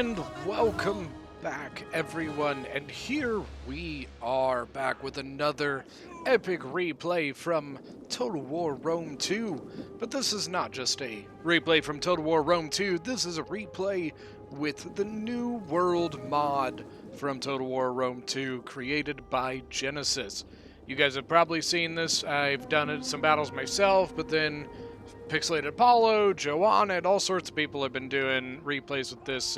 And welcome back, everyone. And here we are back with another epic replay from Total War Rome 2. But this is not just a replay from Total War Rome 2. This is a replay with the New World mod from Total War Rome 2, created by Genesis. You guys have probably seen this. I've done some battles myself, but then Pixelated Apollo, Joanna, and all sorts of people have been doing replays with this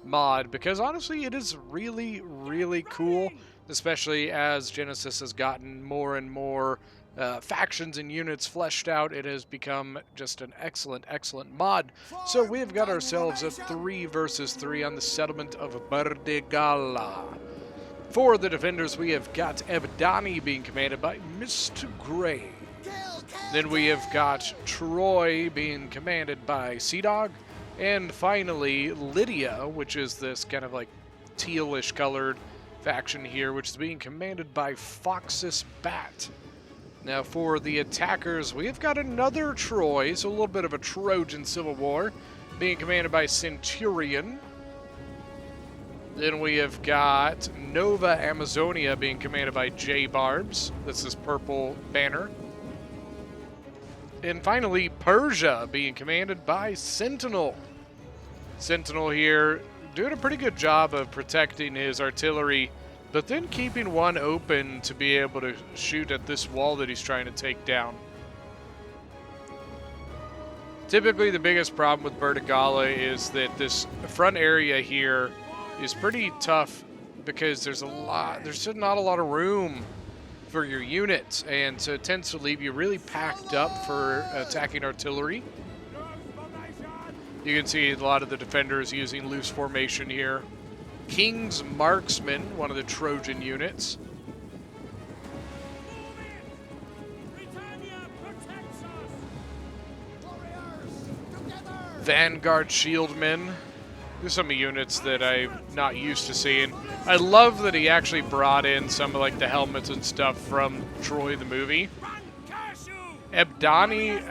mod, because honestly it is really, really cool, especially as Genesis has gotten more and more factions and units fleshed out. It has become just an excellent, excellent mod. So we've got ourselves a 3 versus 3 on the settlement of Bardegala. For the defenders, we have got Ebdani being commanded by Mr. Gray. Then we have got Troy being commanded by Sea Dog. And finally, Lydia, which is this kind of like tealish colored faction here, which is being commanded by Foxus Bat. Now for the attackers, we have got another Troy, so a little bit of a Trojan Civil War, being commanded by Centurion. Then we have got Nova Amazonia being commanded by J Barbs. This is Purple Banner. And finally, Persia being commanded by Sentinel. Sentinel here doing a pretty good job of protecting his artillery, but then keeping one open to be able to shoot at this wall that he's trying to take down. Typically, the biggest problem with Bardegala is that this front area here is pretty tough because there's just not a lot of room for your units, and so it tends to leave you really packed up for attacking artillery. You can see a lot of the defenders using loose formation here. King's Marksman, one of the Trojan units. Vanguard Shieldmen. There's some units that I'm not used to seeing. I love that he actually brought in some of like the helmets and stuff from Troy the movie. Ebdani,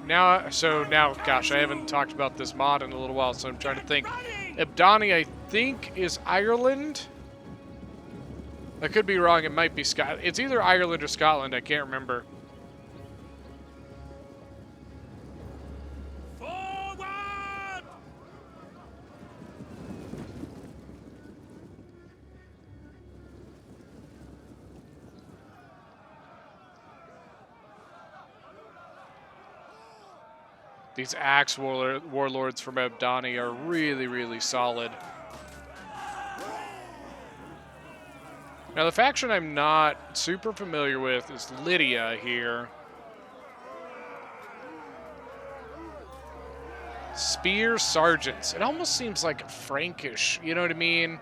now, gosh, I haven't talked about this mod in a little while, so I'm trying to think. Ebdani, I think, is Ireland. I could be wrong. It might be Scotland. It's either Ireland or Scotland. I can't remember. These Axe Warlords from Ebdani are really, really solid. Now, the faction I'm not super familiar with is Lydia here. Spear Sergeants. It almost seems like Frankish, you know what I mean?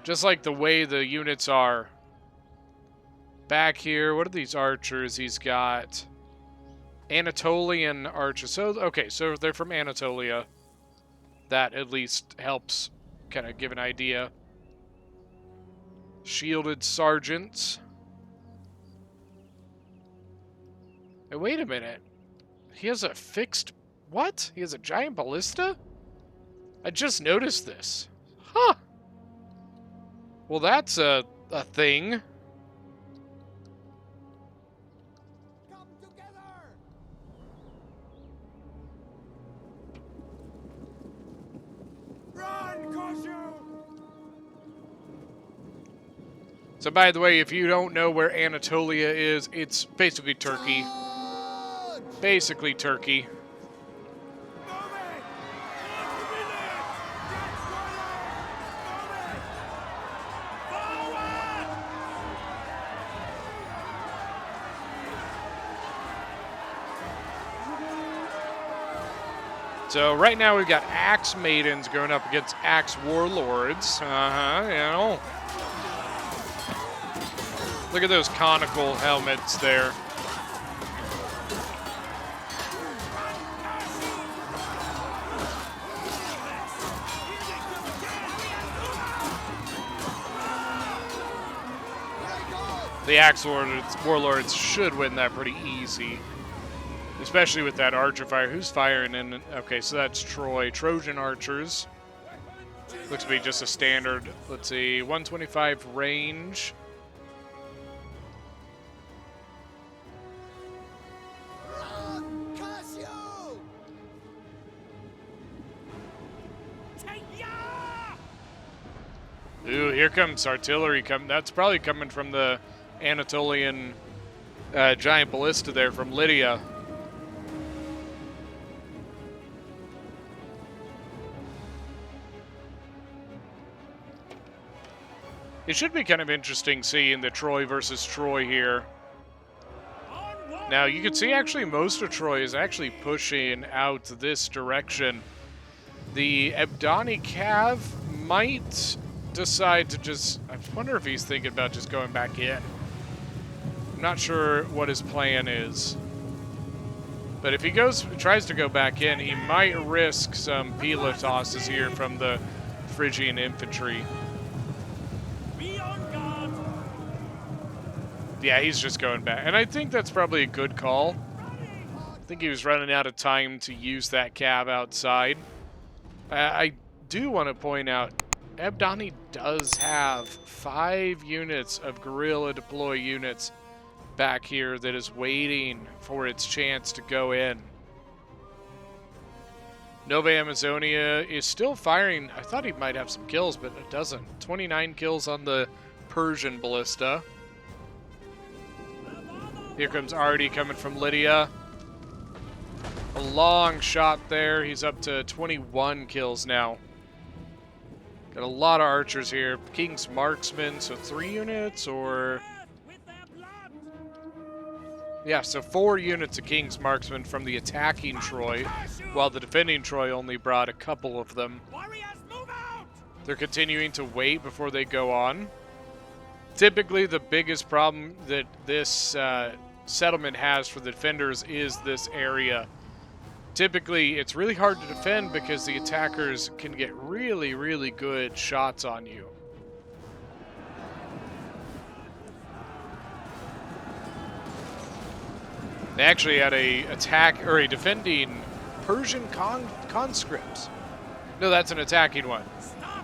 Just like the way the units are. Back here, what are these archers he's got? Anatolian archers. So, okay, so they're from Anatolia. That at least helps kind of give an idea. Shielded sergeants. Hey, wait a minute. He has a fixed... What? He has a giant ballista? I just noticed this. Huh. Well, that's a thing. So, by the way, if you don't know where Anatolia is, it's basically Turkey. Basically Turkey. So, right now we've got Axe Maidens going up against Axe Warlords. You know. Look at those conical helmets there. The Axe Warlords should win that pretty easy. Especially with that archer fire. Who's firing in? Okay, so that's Troy. Trojan archers. Looks to be just a standard, let's see, 125 range. Ooh, here comes artillery. That's probably coming from the Anatolian giant ballista there from Lydia. It should be kind of interesting seeing the Troy versus Troy here. Now, you can see actually most of Troy is actually pushing out this direction. The Ebdani Cav might decide to just... I wonder if he's thinking about just going back in. I'm not sure what his plan is. But if he tries to go back in, he might risk some Pila tosses here from the Phrygian infantry. Yeah, he's just going back. And I think that's probably a good call. I think he was running out of time to use that cav outside. I do want to point out, Ebdani does have 5 units of guerrilla deploy units back here that is waiting for its chance to go in. Nova Amazonia is still firing. I thought he might have some kills, but it doesn't. 29 kills on the Persian ballista. Here comes Artie coming from Lydia. A long shot there. He's up to 21 kills now. Got a lot of archers here. King's Marksman, so 3 units or... Yeah, so 4 units of King's Marksman from the attacking Troy, while the defending Troy only brought a couple of them. They're continuing to wait before they go on. Typically, the biggest problem that this settlement has for the defenders is this area. Typically, it's really hard to defend because the attackers can get really, really good shots on you. They actually had a defending Persian conscripts. No, that's an attacking one.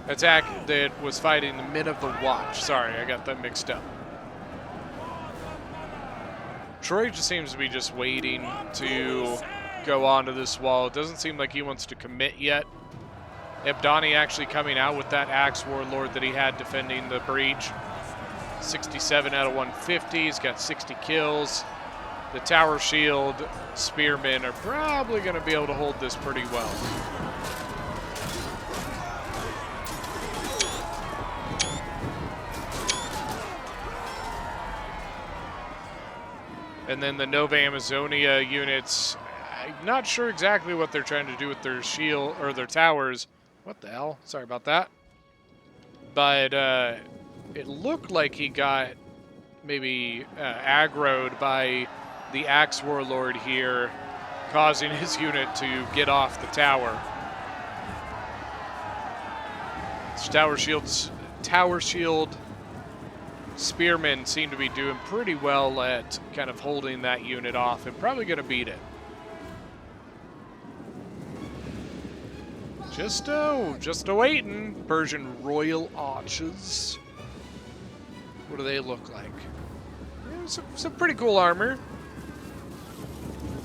Attack that was fighting the Men of the Watch. Sorry, I got that mixed up. Troy just seems to be just waiting to go onto this wall. It doesn't seem like he wants to commit yet. Ebdani actually coming out with that Axe Warlord that he had defending the breach. 67 out of 150. He's got 60 kills. The Tower Shield Spearmen are probably going to be able to hold this pretty well. And then the Nova Amazonia units, I'm not sure exactly what they're trying to do with their shield or their towers. What the hell? Sorry about that. But it looked like he got maybe aggroed by the Axe Warlord here, causing his unit to get off the tower. Tower Shield Spearmen seem to be doing pretty well at kind of holding that unit off and probably going to beat it. Just waiting. Persian Royal Archers. What do they look like? Yeah, some pretty cool armor.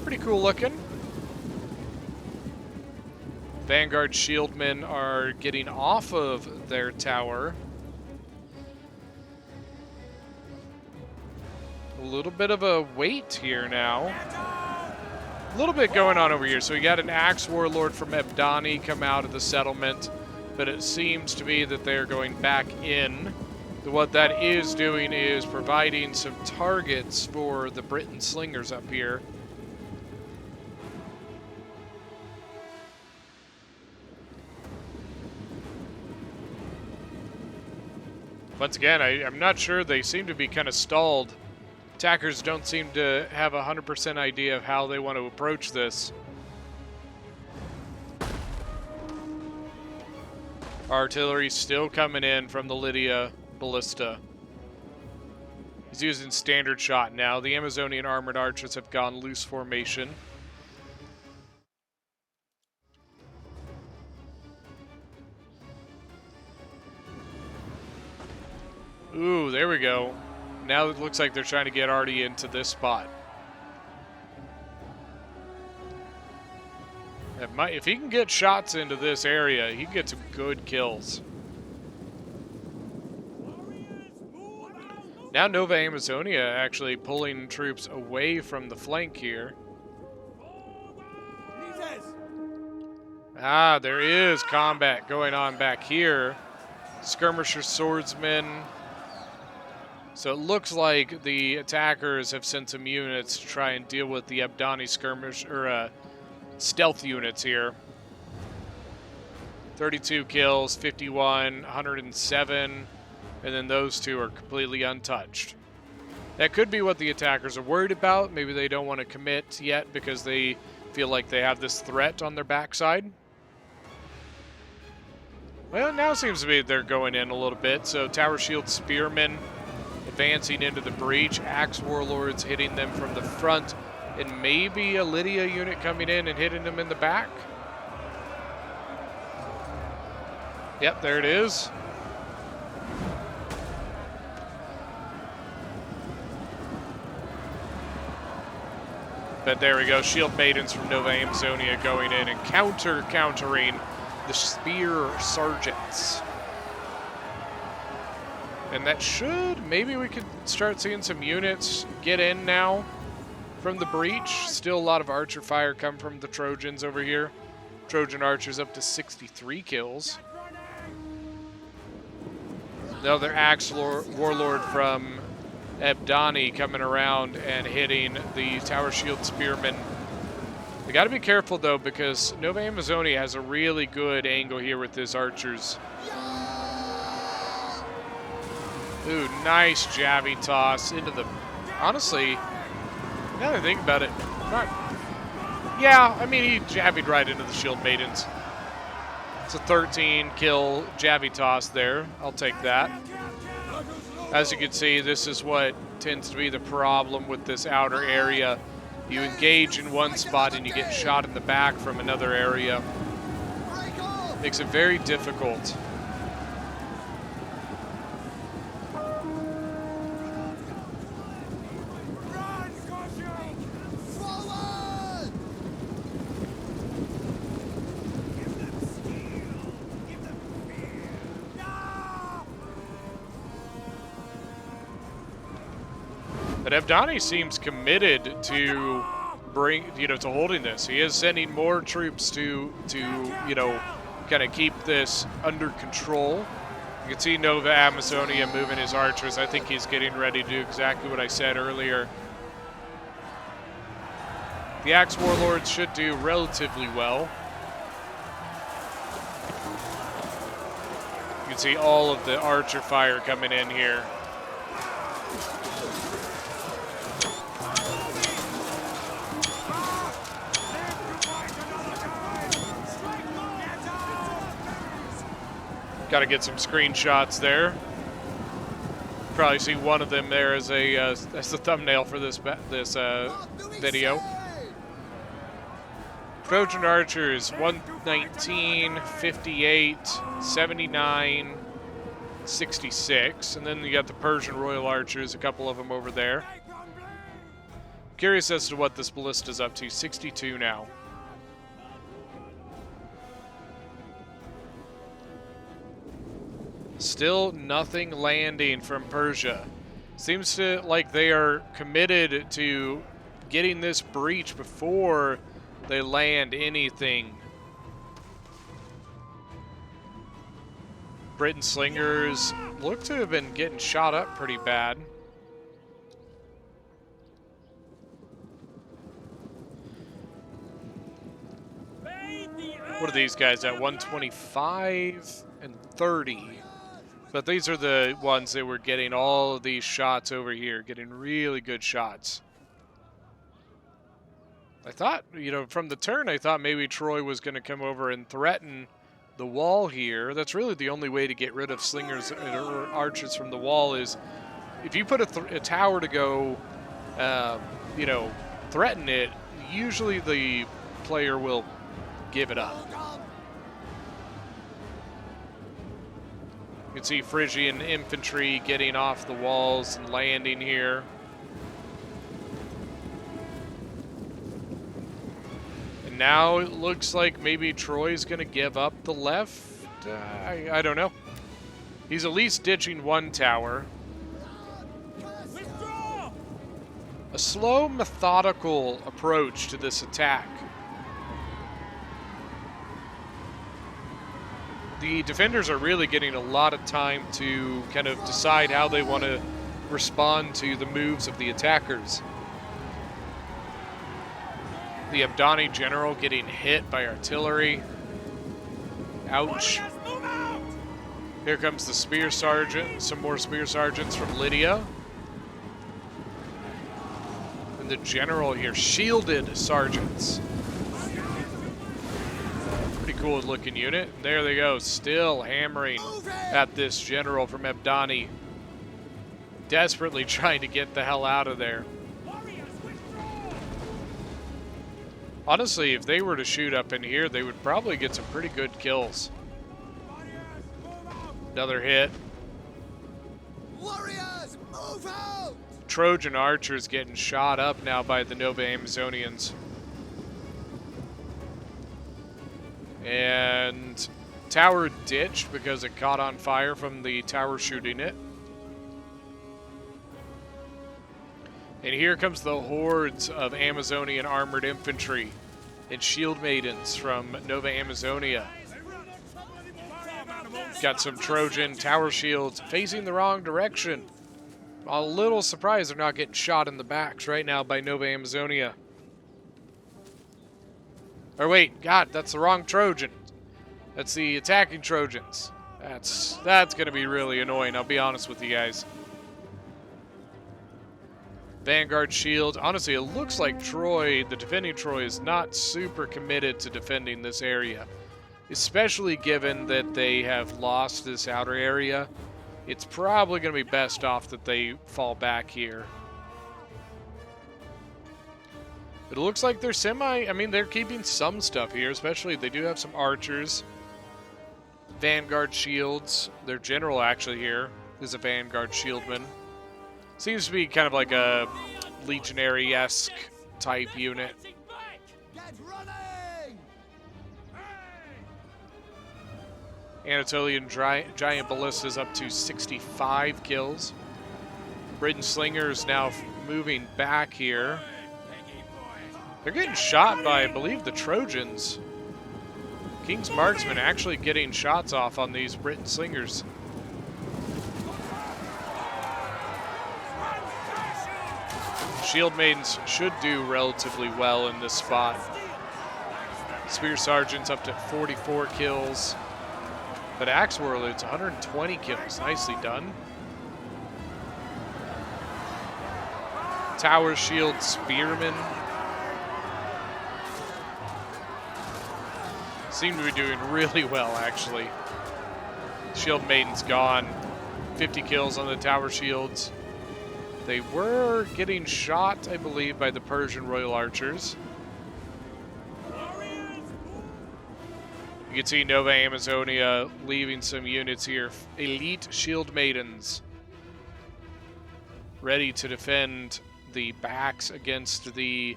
Pretty cool looking. Vanguard Shieldmen are getting off of their tower. A little bit of a wait here now. A little bit going on over here. So we got an Axe Warlord from Ebdani come out of the settlement, but it seems to be that they're going back in. What that is doing is providing some targets for the Briton slingers up here. Once again, I'm not sure. They seem to be kind of stalled. Attackers don't seem to have 100% idea of how they want to approach this. Artillery still coming in from the Lydia ballista. He's using standard shot now. The Amazonian armored archers have gone loose formation. Ooh, there we go. Now it looks like they're trying to get Artie into this spot. If he can get shots into this area, he can get some good kills. Now Nova Amazonia actually pulling troops away from the flank here. Ah, there is combat going on back here. Skirmisher swordsmen. So it looks like the attackers have sent some units to try and deal with the Abdani skirmish or stealth units here. 32 kills, 51, 107, and then those two are completely untouched. That could be what the attackers are worried about. Maybe they don't want to commit yet because they feel like they have this threat on their backside. Well, now it seems to be they're going in a little bit. So Tower Shield Spearmen advancing into the breach. Axe Warlords hitting them from the front. And maybe a Lydia unit coming in and hitting them in the back. Yep, there it is. But there we go. Shield Maidens from Nova Amazonia going in and countering the Spear Sergeants. And that should, maybe we could start seeing some units get in now from the breach. Still a lot of archer fire come from the Trojans over here. Trojan archers up to 63 kills. Another Axe Warlord from Abdani coming around and hitting the Tower Shield Spearmen. We got to be careful though, because Nova Amazonia has a really good angle here with his archers. Ooh, nice jabbing toss into the. Honestly, now that I think about it, yeah, I mean, he jabbied right into the Shield Maidens. It's a 13 kill jabby toss there. I'll take that. As you can see, this is what tends to be the problem with this outer area. You engage in one spot and you get shot in the back from another area. Makes it very difficult. But Abdani seems committed to to holding this. He is sending more troops to kind of keep this under control. You can see Nova Amazonia moving his archers. I think he's getting ready to do exactly what I said earlier. The Axe Warlords should do relatively well. You can see all of the archer fire coming in here. Got to get some screenshots there. Probably see one of them there as the thumbnail for this video. Trojan Archers 119, 58, 79, 66, and then you got the Persian Royal Archers, a couple of them over there. Curious as to what this ballista's up to. 62 now. Still nothing landing from Persia. Seems to like they are committed to getting this breach before they land anything. Britain slingers look to have been getting shot up pretty bad. What are these guys at? 125 and 30. But these are the ones that were getting all of these shots over here, getting really good shots. I thought, from the turn, I thought maybe Troy was going to come over and threaten the wall here. That's really the only way to get rid of slingers or archers from the wall is if you put a tower to go, threaten it, usually the player will give it up. You can see Phrygian infantry getting off the walls and landing here. And now it looks like maybe Troy's going to give up the left. I don't know. He's at least ditching one tower. Withdraw! A slow, methodical approach to this attack. The defenders are really getting a lot of time to kind of decide how they want to respond to the moves of the attackers. The Abdani general getting hit by artillery. Ouch. Warriors, move out! Here comes the spear sergeant, some more spear sergeants from Lydia. And the general here, shielded sergeants. Pretty cool looking unit. There they go, still hammering at this general from Abdani. Desperately trying to get the hell out of there. Warriors, withdraw! Honestly, if they were to shoot up in here, they would probably get some pretty good kills. Warriors, move out! Another hit. Warriors, move out! Trojan archers getting shot up now by the Nova Amazonians. And tower ditched because it caught on fire from the tower shooting it. And here comes the hordes of Amazonian armored infantry and shield maidens from Nova Amazonia. Got some Trojan tower shields facing the wrong direction. A little surprised they're not getting shot in the backs right now by Nova Amazonia. Or wait, God, that's the wrong Trojan. That's the attacking Trojans. That's going to be really annoying, I'll be honest with you guys. Vanguard shield. Honestly, it looks like Troy, the defending Troy, is not super committed to defending this area. Especially given that they have lost this outer area. It's probably going to be best off that they fall back here. It looks like they're they're keeping some stuff here, especially they do have some archers. Vanguard shields. Their general actually here is a Vanguard shieldman. Seems to be kind of like a legionary-esque type unit. Get running! Anatolian giant ballistas up to 65 kills. Britain slingers now moving back here. They're getting shot by, I believe, the Trojans. King's marksmen actually getting shots off on these Britain slingers. Shield maidens should do relatively well in this spot. Spear sergeants up to 44 kills. But axe warlords 120 kills. Nicely done. Tower shield spearmen seem to be doing really well, actually. Shield maiden's gone. 50 kills on the tower shields. They were getting shot, I believe, by the Persian Royal Archers. You can see Nova Amazonia leaving some units here. Elite shield maidens. Ready to defend the backs against the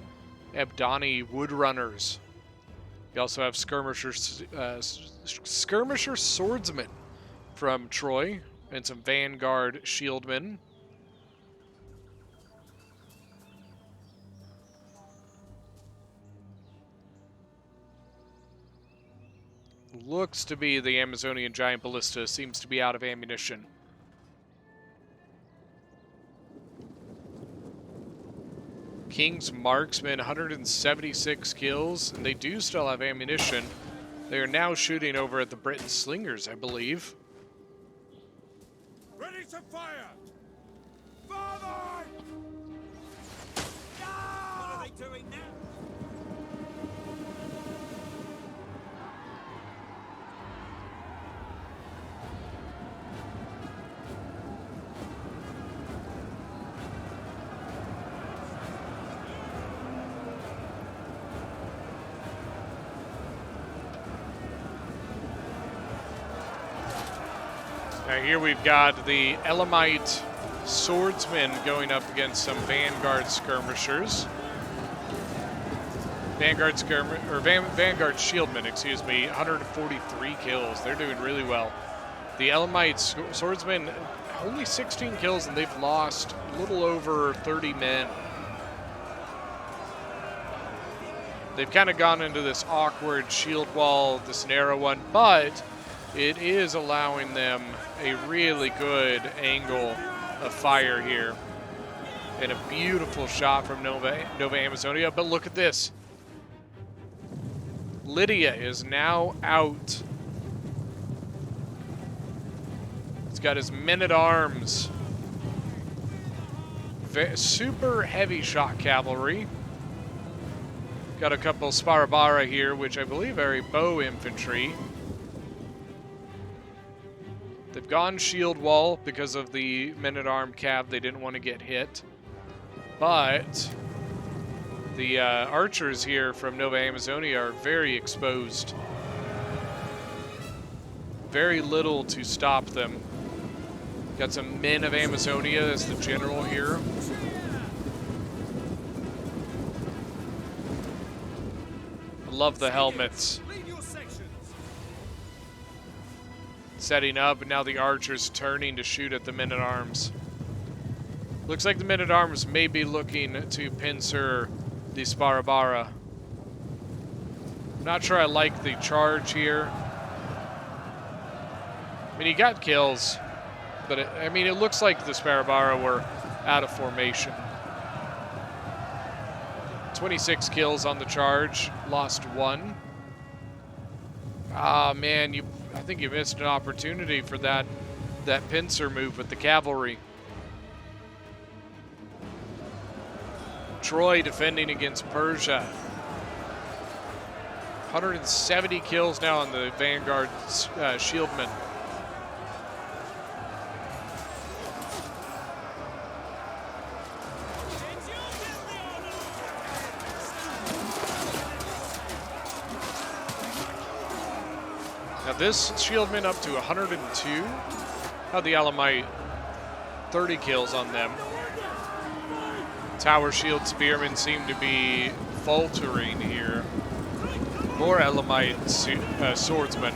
Abdani woodrunners. You also have skirmisher swordsmen from Troy and some Vanguard shieldmen. Looks to be the Amazonian giant ballista seems to be out of ammunition. King's marksmen, 176 kills, and they do still have ammunition. They are now shooting over at the Britain slingers, I believe. Ready to fire! Father! What are they doing now? Now here we've got the Elamite swordsmen going up against some Vanguard skirmishers. Vanguard shieldmen, excuse me, 143 kills. They're doing really well. The Elamite swordsmen, only 16 kills, and they've lost a little over 30 men. They've kind of gone into this awkward shield wall, this narrow one, but it is allowing them a really good angle of fire here. And a beautiful shot from Nova Amazonia. But look at this. Lydia is now out. He's got his men-at-arms. Super heavy shot cavalry. Got a couple Sparabara here, which I believe are bow infantry. They've gone shield wall because of the men-at-arm cav. They didn't want to get hit. But the archers here from Nova Amazonia are very exposed. Very little to stop them. Got some men of Amazonia as the general here. I love the helmets. Setting up, and now the archers turning to shoot at the men-at-arms. Looks like the men-at-arms may be looking to pincer the Sparabara. Not sure I like the charge here. I mean, he got kills, but it looks like the Sparabara were out of formation. 26 kills on the charge, lost 1. Ah, man, I think you missed an opportunity for that pincer move with the cavalry. Troy defending against Persia. 170 kills now on the Vanguard shieldmen. Now this shieldman up to 102. How the Elamite 30 kills on them. Tower shield spearmen seem to be faltering here. More Elamite swordsmen.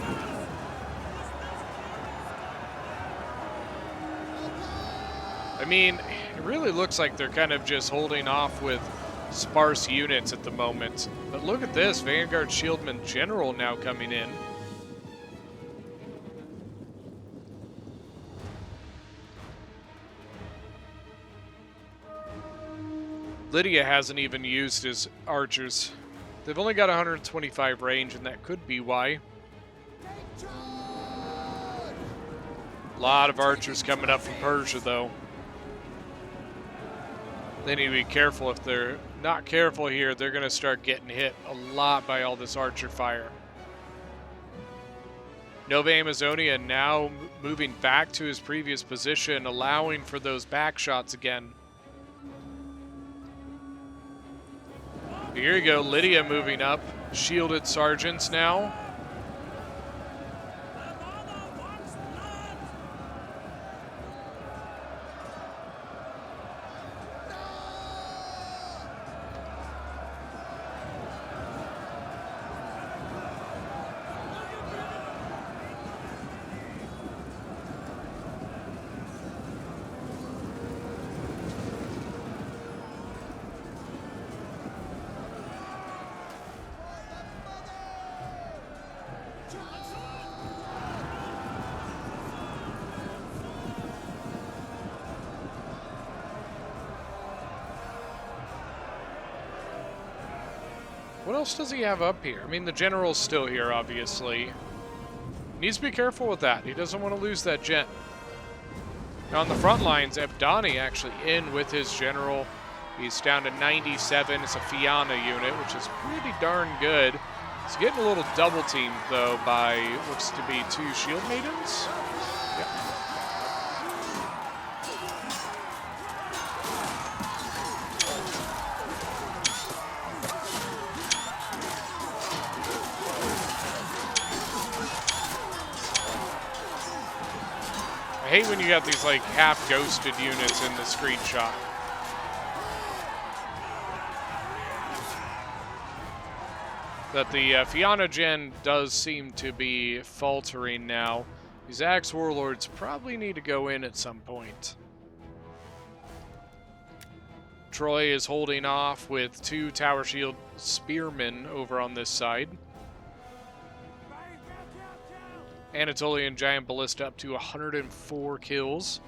I mean, it really looks like they're kind of just holding off with sparse units at the moment. But look at this, Vanguard shieldman general now coming in. Lydia hasn't even used his archers. They've only got 125 range, and that could be why. A lot of archers coming up from Persia, though. They need to be careful. If they're not careful here, they're going to start getting hit a lot by all this archer fire. Nova Amazonia now moving back to his previous position, allowing for those back shots again. Here you go, Lydia moving up. Shielded sergeants now. What else does he have up here? I mean, the general's still here, obviously. Needs to be careful with that. He doesn't want to lose that gen. Now on the front lines, Ebdani actually in with his general. He's down to 97. It's a Fianna unit, which is pretty darn good. He's getting a little double teamed, though, by looks to be 2 shield maidens. Yep. I hate when you got these like half ghosted units in the screenshot. But the Fianna gen does seem to be faltering now. These Axe Warlords probably need to go in at some point. Troy is holding off with 2 Tower Shield Spearmen over on this side. Anatolian Giant Ballista up to 104 kills.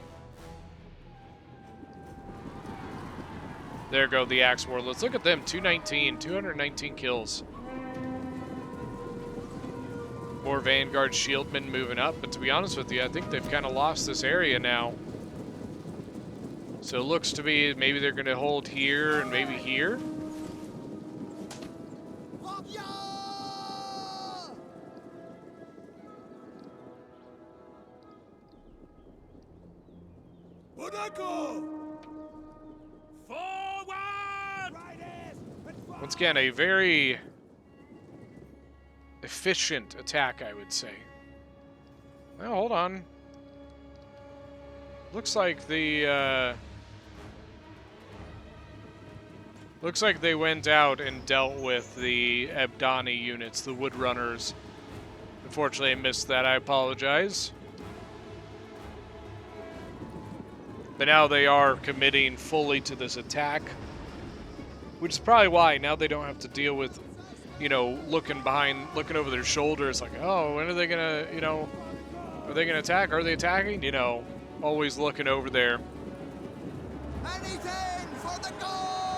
There go the Axe Warlords. Look at them, 219 kills. More Vanguard Shieldmen moving up, but to be honest with you, I think they've kind of lost this area now. So it looks to be maybe they're going to hold here and maybe here. Once again, a very efficient attack, I would say. Well, hold on. Looks like the looks like they went out and dealt with the Ebdani units, the Woodrunners. Unfortunately, I missed that. I apologize. But now they are committing fully to this attack, which is probably why now they don't have to deal with, you know, looking over their shoulders like, oh, when are they gonna, you know, are they gonna attack? Are they attacking? You know, always looking over there.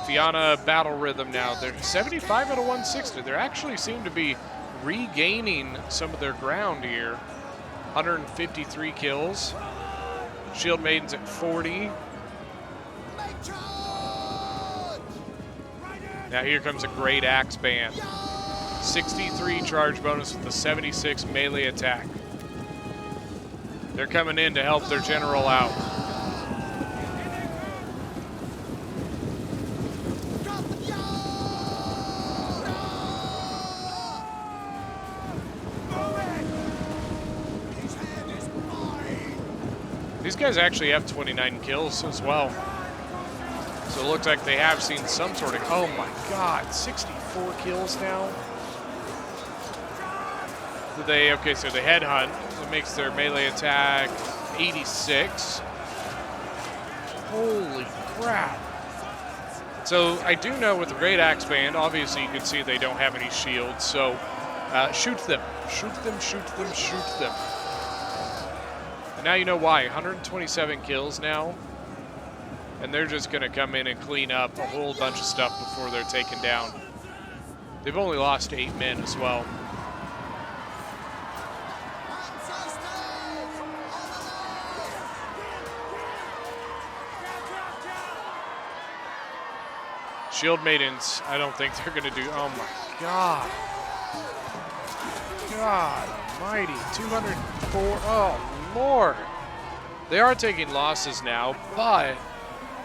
Fianna battle rhythm now. They're 75 out of 160. They actually seem to be regaining some of their ground here. 153 kills. Shield Maidens at 40. Now here comes a great Axe Band. 63 charge bonus with the 76 melee attack. They're coming in to help their general out. These guys actually have 29 kills as well. So it looks like they have seen some sort of, oh my god, 64 kills now. Okay, so they headhunt. It makes their melee attack 86. Holy crap. So I do know with the Great Axe Band, obviously you can see they don't have any shields, so shoot them. Shoot them, shoot them, shoot them. And now you know why. 127 kills now. And they're just going to come in and clean up a whole bunch of stuff before they're taken down. They've only lost 8 men as well. Shield Maidens, I don't think they're going to do... Oh my god. God almighty. 204. Oh, Lord. They are taking losses now, but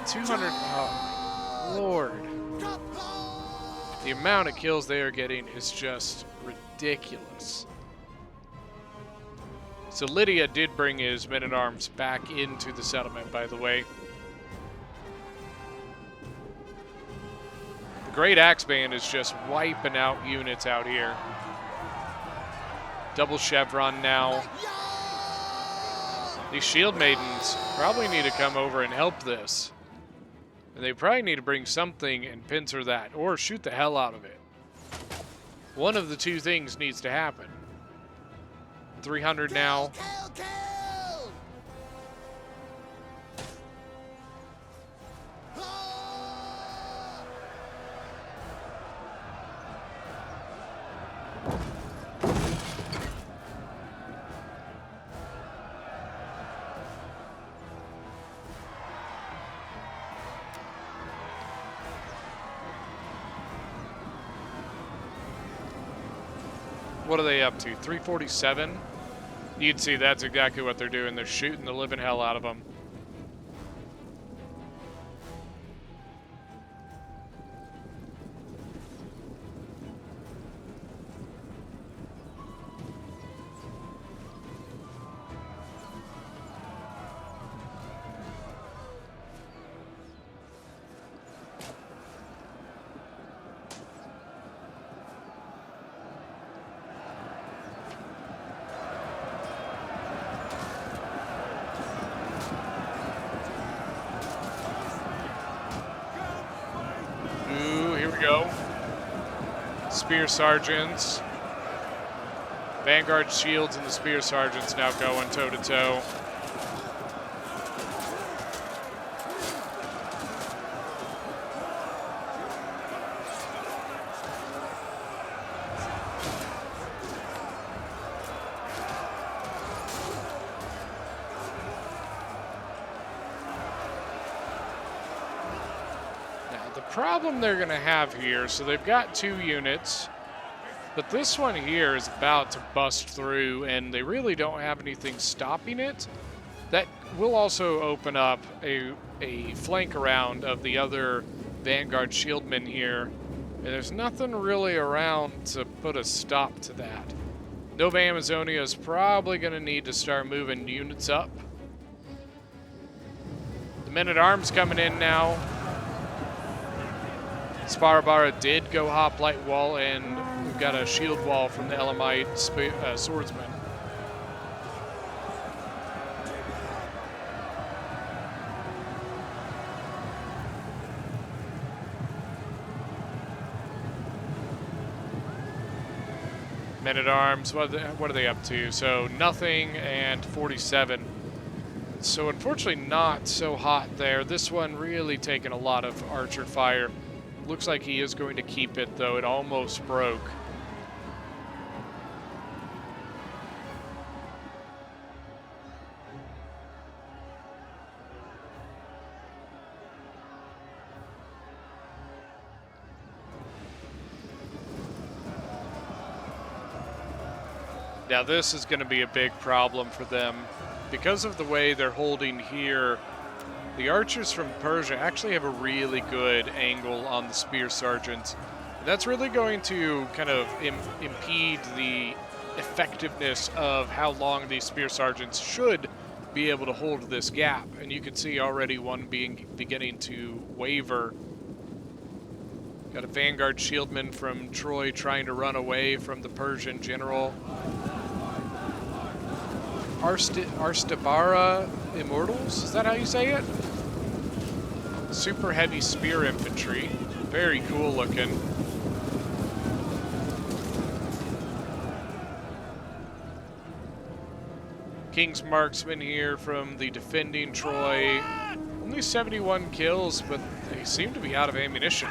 200. Oh, Lord. The amount of kills they are getting is just ridiculous. So Lydia did bring his men-at-arms back into the settlement, by the way. The Great Axe Band is just wiping out units out here. Double chevron now. These Shield Maidens probably need to come over and help this. And they probably need to bring something and pincer that, or shoot the hell out of it. One of the two things needs to happen. 300 now. What are they up to? 347? You'd see that's exactly what they're doing. They're shooting the living hell out of them. go. Spear Sergeants. Vanguard Shields and the Spear Sergeants now going toe-to-toe. The problem they're going to have here, so they've got 2 units, but this one here is about to bust through, and they really don't have anything stopping it. That will also open up a flank around of the other Vanguard Shieldmen here, and there's nothing really around to put a stop to that. Nova Amazonia is probably going to need to start moving units up. The Men-at-Arms coming in now. Sparabara did go hoplite wall, and we've got a shield wall from the Elamite swordsman. Men-at-Arms, what are they up to? So nothing and 47. So unfortunately not so hot there. This one really taking a lot of archer fire. Looks like he is going to keep it, though. It almost broke. Now this is going to be a big problem for them. Because of the way they're holding here, the archers from Persia actually have a really good angle on the Spear Sergeants. And that's really going to kind of impede the effectiveness of how long these Spear Sergeants should be able to hold this gap. And you can see already one beginning to waver. Got a Vanguard Shieldman from Troy trying to run away from the Persian general. Arstabara Immortals, is that how you say it? Super heavy spear infantry. Very cool looking. King's Marksman here from the defending Troy. Only 71 kills, but they seem to be out of ammunition.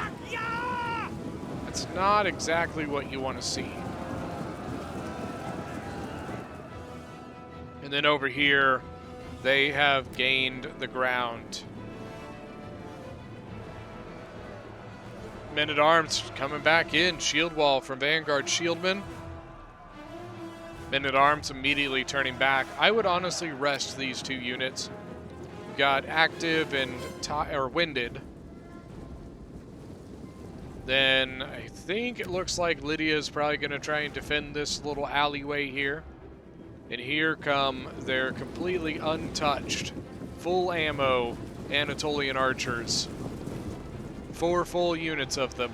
That's not exactly what you want to see. And then over here, they have gained the ground. Men-at-Arms coming back in. Shield wall from Vanguard Shieldman. Men-at-Arms immediately turning back. I would honestly rest these 2 units. We've got active and winded. Then I think it looks like Lydia's probably going to try and defend this little alleyway here. And here come their completely untouched, full ammo Anatolian archers. 4 full units of them.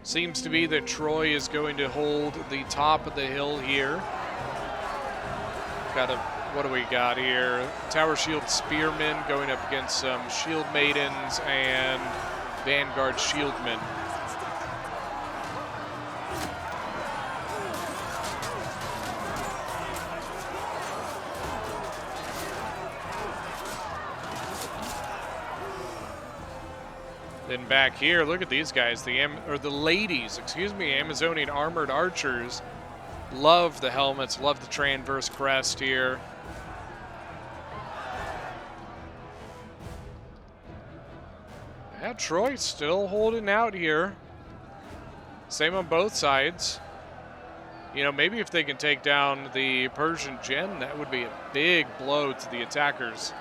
Seems to be that Troy is going to hold the top of the hill here. What do we got here? Tower Shield Spearmen going up against some Shield Maidens and Vanguard Shieldmen. Then back here, look at these guys, the ladies, Amazonian armored archers. Love the helmets, love the transverse crest here. Yeah, Troy's still holding out here. Same on both sides. You know, maybe if they can take down the Persian Gen, that would be a big blow to the attackers.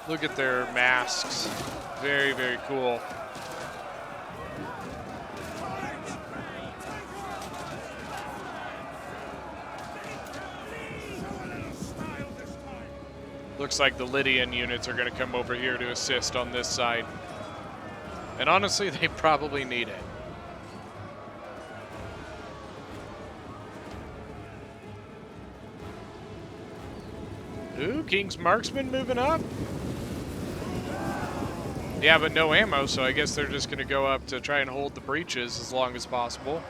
Look at their masks. Very, very cool. Looks like the Lydian units are going to come over here to assist on this side. And honestly, they probably need it. Ooh, King's Marksman moving up. Yeah, but no ammo, so I guess they're just going to go up to try and hold the breaches as long as possible.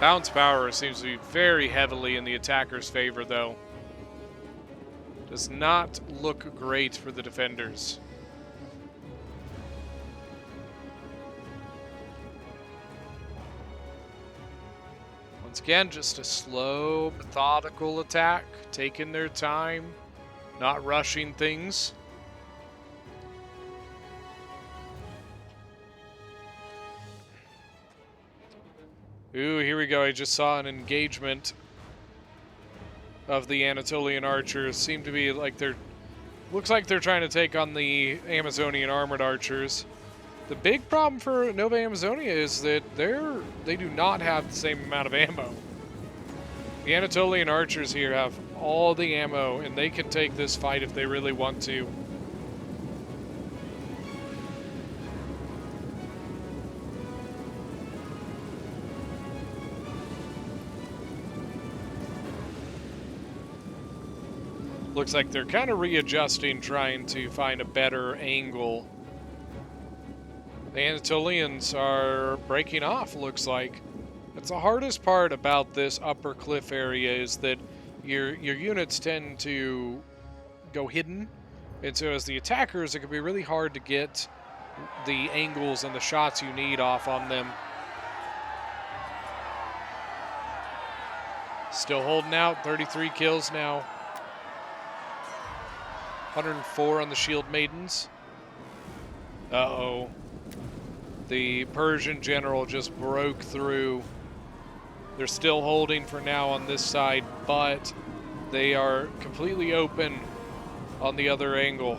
Bounce power seems to be very heavily in the attacker's favor, though. Does not look great for the defenders. Once again, just a slow, methodical attack, taking their time, not rushing things. Ooh, here we go. I just saw an engagement of the Anatolian archers. Seem to be like looks like they're trying to take on the Amazonian armored archers. The big problem for Nova Amazonia is that they do not have the same amount of ammo. The Anatolian archers here have all the ammo, and they can take this fight if they really want to. Looks like they're kind of readjusting, trying to find a better angle. The Anatolians are breaking off, looks like. That's the hardest part about this upper cliff area, is that your units tend to go hidden. And so as the attackers, it can be really hard to get the angles and the shots you need off on them. Still holding out, 33 kills now. 104 on the Shield Maidens. Uh-oh. The Persian general just broke through. They're still holding for now on this side, but they are completely open on the other angle.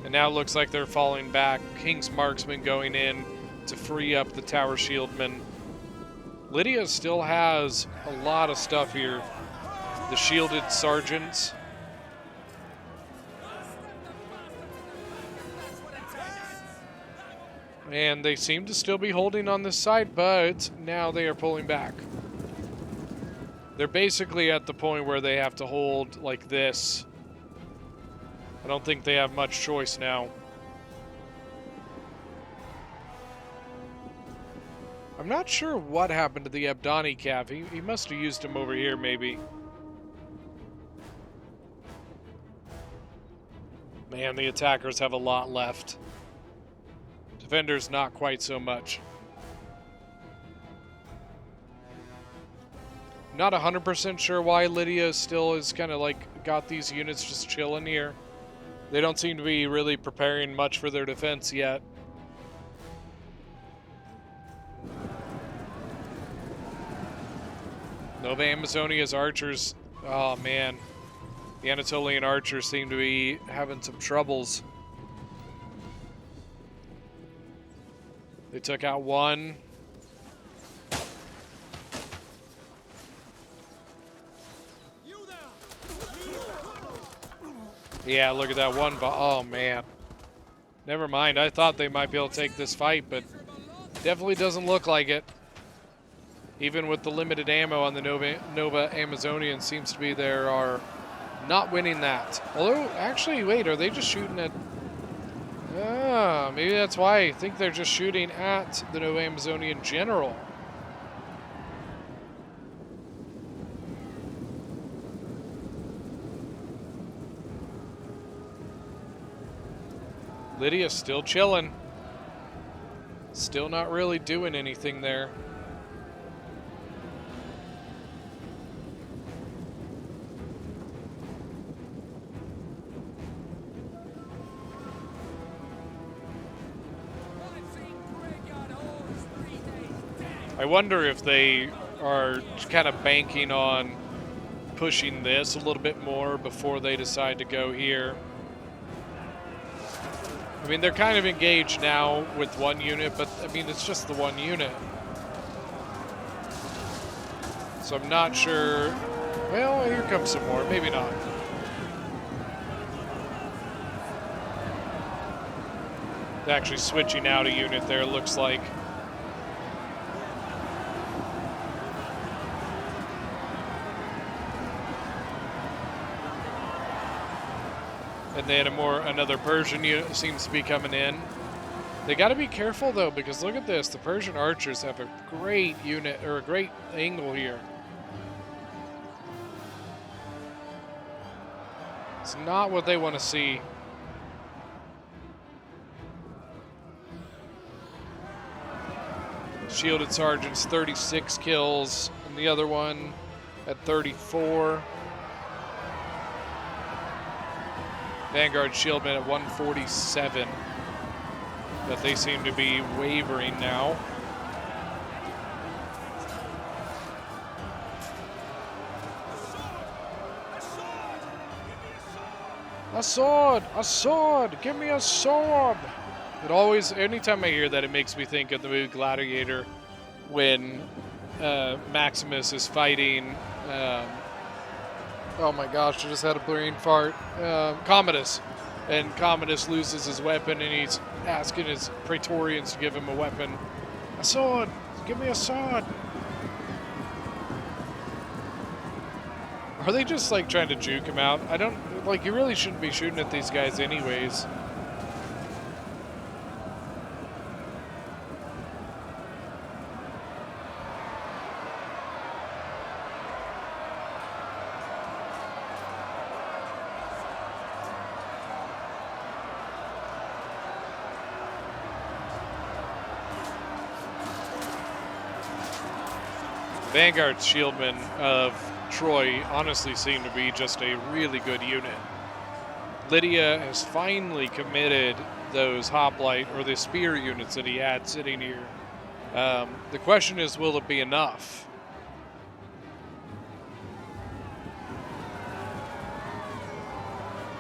And now it looks like they're falling back. King's Marksman going in to free up the Tower Shieldmen. Lydia still has a lot of stuff here. The shielded sergeants. And they seem to still be holding on this side, but now they are pulling back. They're basically at the point where they have to hold like this. I don't think they have much choice now. I'm not sure what happened to the Abdani Cav. He must have used him over here, maybe. Man, the attackers have a lot left. Defenders, not quite so much. Not 100% sure why Lydia still is kind of like got these units just chilling here. They don't seem to be really preparing much for their defense yet. Nova Amazonia's archers, oh man. The Anatolian archers seem to be having some troubles. They took out one. Yeah, look at that one. Oh, man. Never mind. I thought they might be able to take this fight, but definitely doesn't look like it. Even with the limited ammo on the Nova Amazonian, seems to be there are not winning that. Although, actually, wait, are they just shooting at... Ah, maybe that's why. I think they're just shooting at the Nova Amazonian general. Lydia's still chilling. Still not really doing anything there. I wonder if they are kind of banking on pushing this a little bit more before they decide to go here. I mean, they're kind of engaged now with one unit, but I mean, it's just the one unit. So I'm not sure. Well, here comes some more. Maybe not. They're actually switching out a unit there, it looks like. And then another Persian unit seems to be coming in. They got to be careful though, because look at this. The Persian archers have a great unit, or a great angle here. It's not what they want to see. Shielded Sergeants, 36 kills, and the other one at 34. Vanguard Shieldmen at 147. But they seem to be wavering now. A sword! A sword! Give me a sword! It always, anytime I hear that, it makes me think of the movie Gladiator when Maximus is fighting, oh my gosh, I just had a brain fart, Commodus. And Commodus loses his weapon and he's asking his Praetorians to give him a weapon. A sword! Give me a sword! Are they just like trying to juke him out? I don't, like, you really shouldn't be shooting at these guys anyways. Vanguard Shieldmen of Troy honestly seem to be just a really good unit. Lydia has finally committed those hoplite or the spear units that he had sitting here. The question is, will it be enough?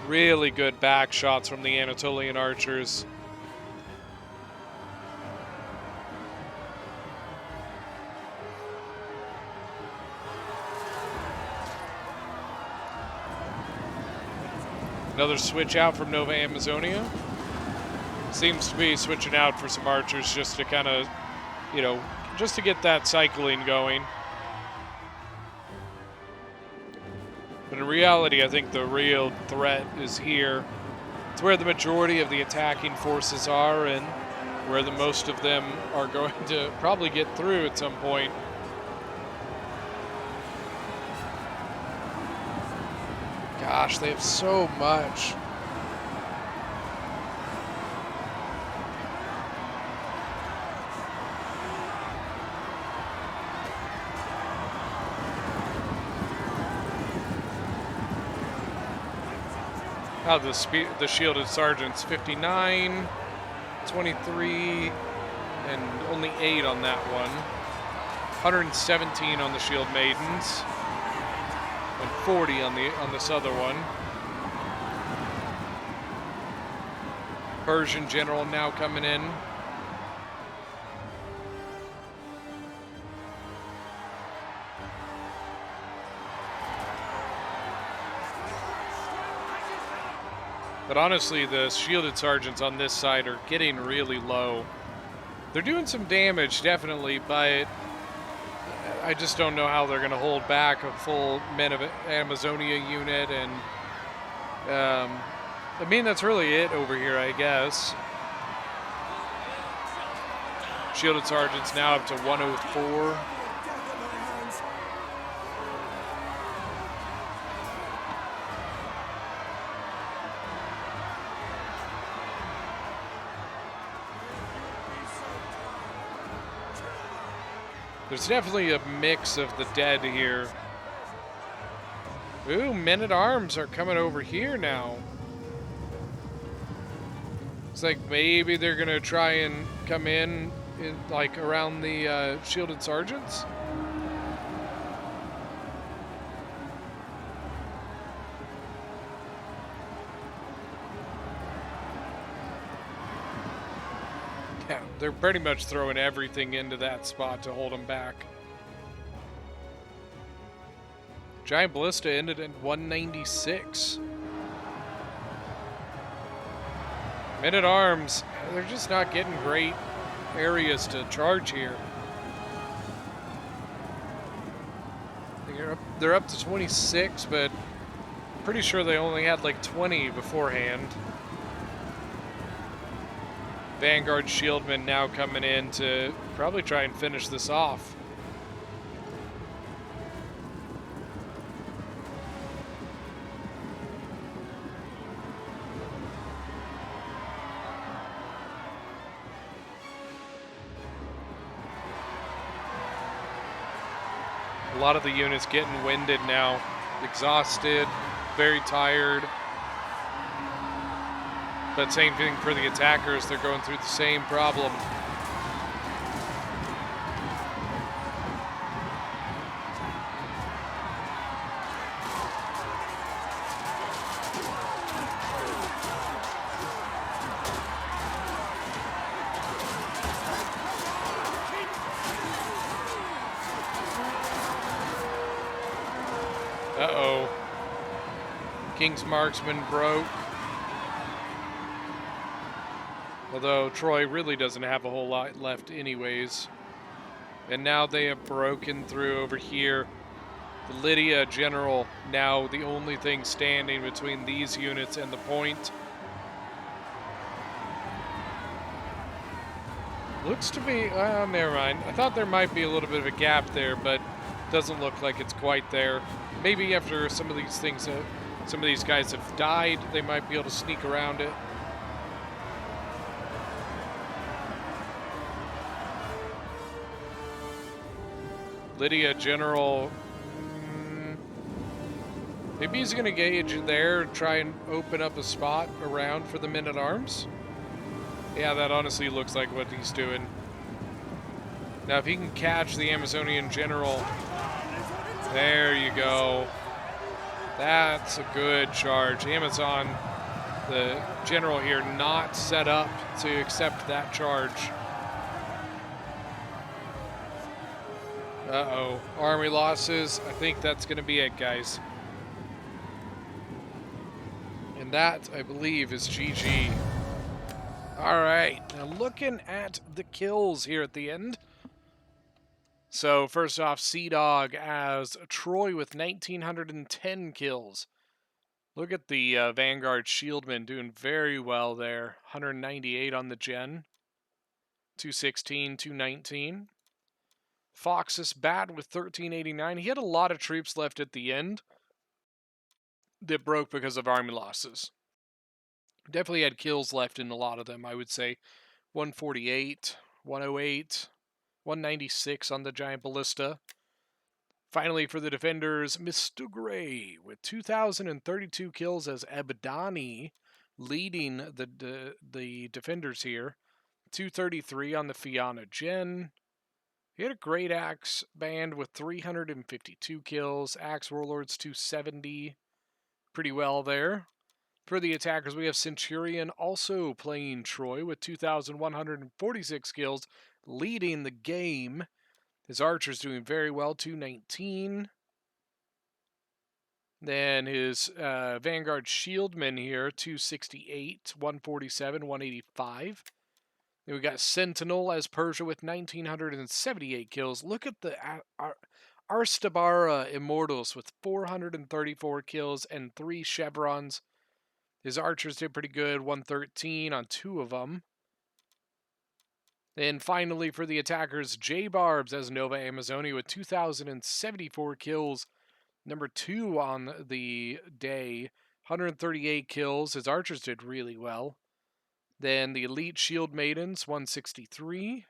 Really good back shots from the Anatolian archers. Another switch out from Nova Amazonia. Seems to be switching out for some archers just to kind of, you know, just to get that cycling going. But in reality, I think the real threat is here. It's where the majority of the attacking forces are and where the most of them are going to probably get through at some point. Gosh, they have so much. The shielded sergeants, 59, 23, and only 8 on that one. 117 on the shield maidens. And 40 on this other one. Persian general now coming in. But honestly, the shielded sergeants on this side are getting really low. They're doing some damage, definitely, but I just don't know how they're going to hold back a full Men of Amazonia unit. And I mean, that's really it over here, I guess. Shielded sergeants now up to 104. There's definitely a mix of the dead here. Ooh, men-at-arms are coming over here now. It's like maybe they're gonna try and come in like around the shielded sergeants. Yeah, they're pretty much throwing everything into that spot to hold them back. Giant Ballista ended at 196. Men-at-Arms, they're just not getting great areas to charge here. They're up to 26, but pretty sure they only had like 20 beforehand. Vanguard Shieldman now coming in to probably try and finish this off. A lot of the units getting winded now, exhausted, very tired. But same thing for the attackers, they're going through the same problem. Uh-oh. King's Marksman broke. Although Troy really doesn't have a whole lot left anyways. And now they have broken through over here. The Lydia General, now the only thing standing between these units and the point. Looks to be, never mind. I thought there might be a little bit of a gap there, but doesn't look like it's quite there. Maybe after some of these things, some of these guys have died, they might be able to sneak around it. Lydia General, maybe he's going to gauge there, try and open up a spot around for the Men-at-Arms. Yeah, that honestly looks like what he's doing. Now, if he can catch the Amazonian General, there you go. That's a good charge. Amazon, the General here, not set up to accept that charge. Uh-oh, army losses. I think that's going to be it, guys. And that, I believe, is GG. All right, now looking at the kills here at the end. So first off, Sea Dog as Troy with 1,910 kills. Look at the Vanguard Shieldman doing very well there. 198 on the gen. 216, 219. Foxus Bat with 1389. He had a lot of troops left at the end that broke because of army losses. Definitely had kills left in a lot of them, I would say. 148, 108, 196 on the Giant Ballista. Finally, for the defenders, Mr. Gray with 2,032 kills as Abadani leading the defenders here. 233 on the Fianna Gen. He had a great Axe band with 352 kills. Axe Warlords 270. Pretty well there. For the attackers, we have Centurion also playing Troy with 2,146 kills, leading the game. His Archer's doing very well, 219. Then his Vanguard Shieldman here, 268, 147, 185. Then we got Sentinel as Persia with 1,978 kills. Look at the Arstabara Immortals with 434 kills and 3 chevrons. His archers did pretty good, 113 on 2 of them. Then finally for the attackers, J-Barbs as Nova Amazonia with 2,074 kills. Number 2 on the day, 138 kills. His archers did really well. Then the Elite Shield Maidens, 163.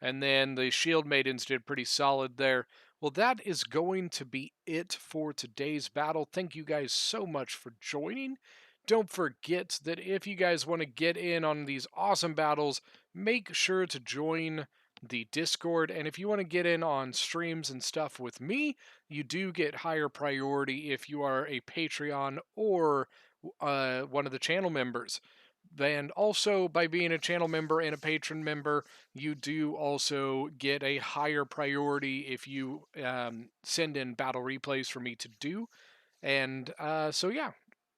And then the Shield Maidens did pretty solid there. Well, that is going to be it for today's battle. Thank you guys so much for joining. Don't forget that if you guys want to get in on these awesome battles, make sure to join the Discord. And if you want to get in on streams and stuff with me, you do get higher priority if you are a Patreon or one of the channel members. And also, by being a channel member and a patron member, you do also get a higher priority if you send in battle replays for me to do. And so, yeah,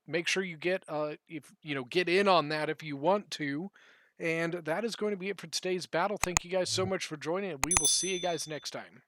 make sure you get if you know get in on that if you want to. And that is going to be it for today's battle. Thank you guys so much for joining, and we will see you guys next time.